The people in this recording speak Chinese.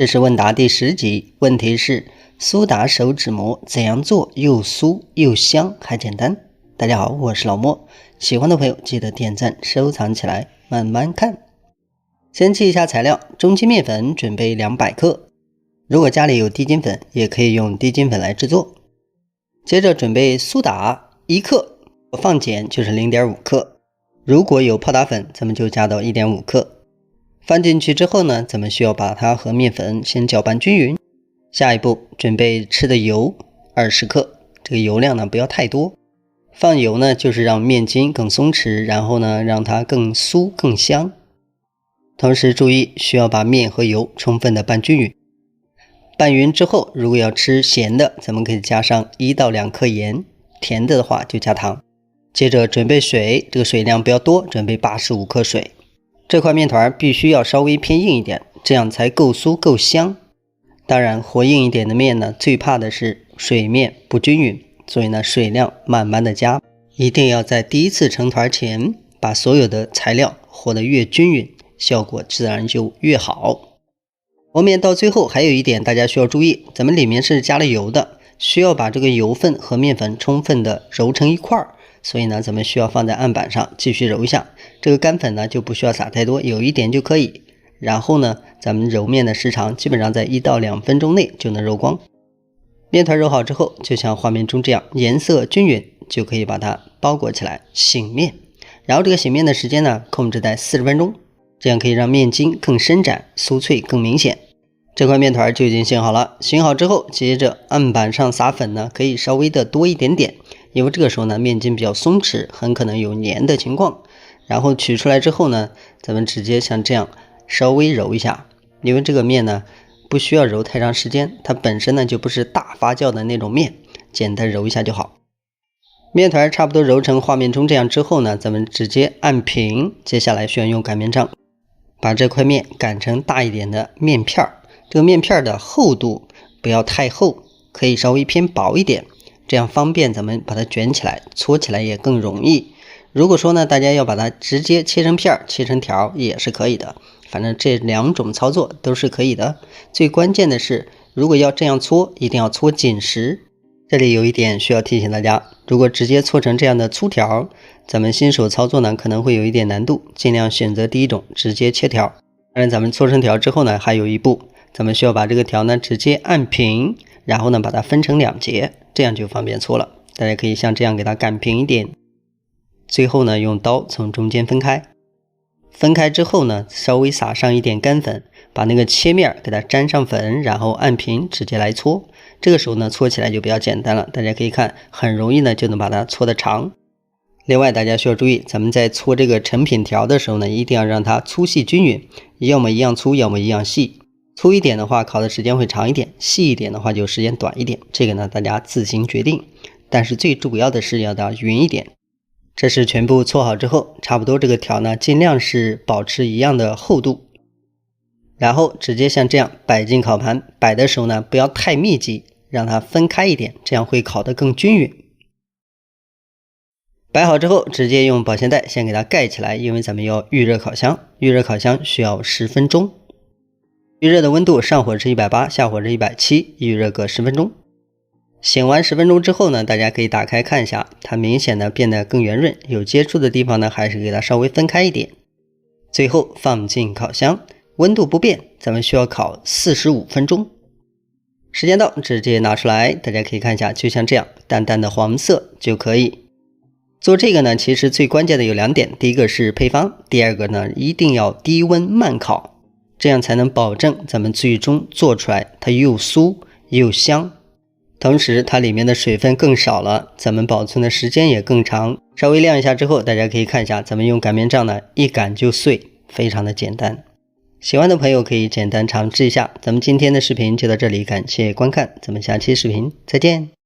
這是問答第10集，問題是蘇打手指膜怎樣做又酥又香還簡單？大家好，我是老莫，喜歡的朋友記得點讚收藏起來，慢慢看。先记一下材料，中筋面粉準備200克，如果家裡有低筋粉也可以用低筋粉來制作。接着準備蘇打1克，放鹼就是 0.5 克，如果有泡打粉咱們就加到 1.5 克。放进去之後呢，咱们需要把它和面粉先搅拌均匀。下一步準備吃的油20克，這個油量呢不要太多。放油呢就是讓面筋更鬆弛，然後呢讓它更酥更香。同時注意需要把面和油充分的拌均匀。拌匀之後，如果要吃鹹的，咱們可以加上1到2克鹽，甜的話就加糖。接着準備水，這個水量不要多，準備85克水。這塊面團必須要稍微偏硬一點，這樣才夠酥夠香。當然和硬一點的面呢，最怕的是水面不均匀，所以呢水量慢慢的加，一定要在第一次成团前把所有的材料和得越均匀，效果自然就越好。和面到最後还有一點大家需要注意，咱們裡面是加了油的，需要把這個油分和面粉充分的揉成一塊，所以呢咱們需要放在案板上繼續揉一下。這個乾粉呢就不需要撒太多，有一點就可以。然後呢咱們揉面的時長基本上在1到2分鐘內就能揉光。面团揉好之後，就像畫面中這樣顏色均匀，就可以把它包裹起來醒面。然後這個醒面的時間呢控制在40分鐘，這樣可以讓面筋更伸展，酥脆更明顯。這塊面团就已經醒好了，醒好之後接着案板上撒粉呢可以稍微的多一點點，因為這個時候呢面筋比較鬆弛，很可能有粘的情況。然後取出來之後呢，咱們直接像這樣稍微揉一下，因為這個面呢不需要揉太長時間，它本身呢就不是大發酵的那種面，簡單揉一下就好。面团差不多揉成畫面中這樣之後呢，咱們直接按平，接下來需要用擀面杖把這塊面擀成大一點的面片。這個面片的厚度不要太厚，可以稍微偏薄一點，這樣方便咱們把它捲起來，搓起來也更容易。如果說呢大家要把它直接切成片切成条也是可以的，反正這2種操作都是可以的。最關鍵的是如果要這樣搓，一定要搓緊實。這裡有一點需要提醒大家，如果直接搓成這樣的粗條，咱們新手操作呢可能會有一點難度，盡量選擇第一種直接切條。当然咱們搓成条之後呢還有一步，咱們需要把這個條呢直接按平，然後呢把它分成2節，這樣就方便搓了。大家可以像這樣給它擀平一點，最後呢用刀從中間分開。分開之後呢稍微撒上一點乾粉，把那個切面給它沾上粉，然後按平直接來搓。這個時候呢搓起來就比較簡單了，大家可以看很容易呢就能把它搓得長。另外大家需要注意，咱們在搓這個成品条的時候呢，一定要讓它粗細均匀，要麼一樣粗，要麼一樣細。粗一點的話烤的時間會長一點，細一點的話就時間短一點，這個呢大家自行決定。但是最主要的是要它匀一點。這是全部搓好之後，差不多這個條呢盡量是保持一樣的厚度，然後直接像這樣擺進烤盤。擺的時候呢不要太密集，讓它分開一點，這樣會烤得更均匀。擺好之後直接用保鮮袋先給它蓋起來，因為咱們要預熱烤箱，預熱烤箱需要10分鐘。預熱的溫度上火是180，下火是170，預熱個10分鐘。醒完10分鐘之後呢，大家可以打開看一下，它明顯的變得更圓潤，有接觸的地方呢還是給它稍微分開一點。最後放進烤箱，溫度不變，咱們需要烤45分鐘。時間到，直接拿出來，大家可以看一下，就像這樣淡淡的黃色就可以。做這個呢其實最關鍵的有2點，第一個是配方，第二個呢一定要低溫慢烤，這樣才能保證咱們最終做出來它又酥又香。同時它裡面的水分更少了，咱们保存的时间也更长。稍微晾一下之后，大家可以看一下，咱们用擀面杖呢一擀就碎，非常的简单。喜歡的朋友可以簡單嘗試一下。咱們今天的視頻就到這裡，感謝觀看，咱們下期視頻再見。